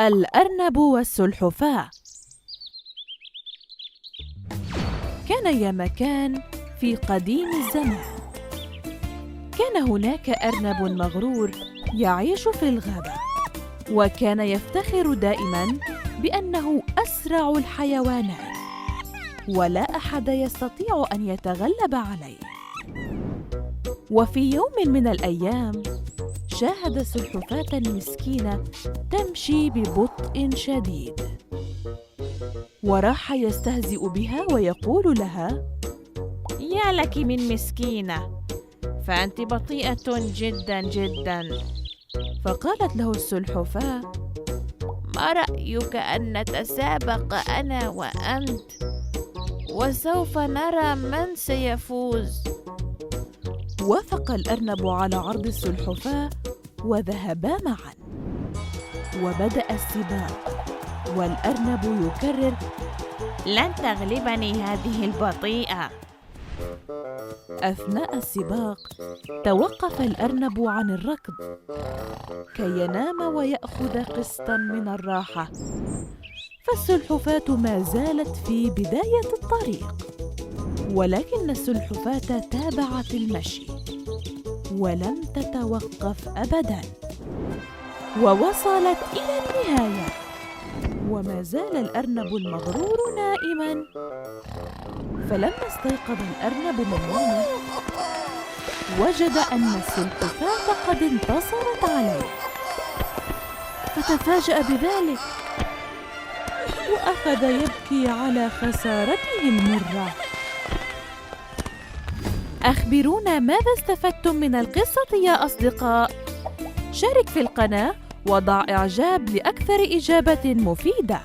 الأرنب والسلحفاة. كان يا مكان في قديم الزمان، كان هناك أرنب مغرور يعيش في الغابة، وكان يفتخر دائماً بأنه أسرع الحيوانات ولا أحد يستطيع أن يتغلب عليه. وفي يوم من الأيام شاهد سلحفاة مسكينة تمشي ببطء شديد، وراح يستهزئ بها ويقول لها: يا لك من مسكينة، فأنت بطيئة جدا جدا. فقالت له السلحفاة: ما رأيك أن نتسابق أنا وأنت، وسوف نرى من سيفوز؟ وافق الأرنب على عرض السلحفاة وذهبا معا، وبدأ السباق، والأرنب يكرر: لن تغلبني هذه البطيئة. أثناء السباق توقف الأرنب عن الركض كي ينام ويأخذ قسطاً من الراحة، فالسلحفاة ما زالت في بداية الطريق، ولكن السلحفاة تابعت المشي ولم تتوقف أبداً، ووصلت إلى النهاية، وما زال الأرنب المغرور نائماً. فلما استيقظ الأرنب من نومه وجد أن السلحفاة قد انتصرت عليه، فتفاجأ بذلك وأخذ يبكي على خسارته المرة. أخبرونا ماذا استفدتم من القصة يا أصدقاء؟ شارك في القناة وضع إعجاب لأكثر إجابة مفيدة.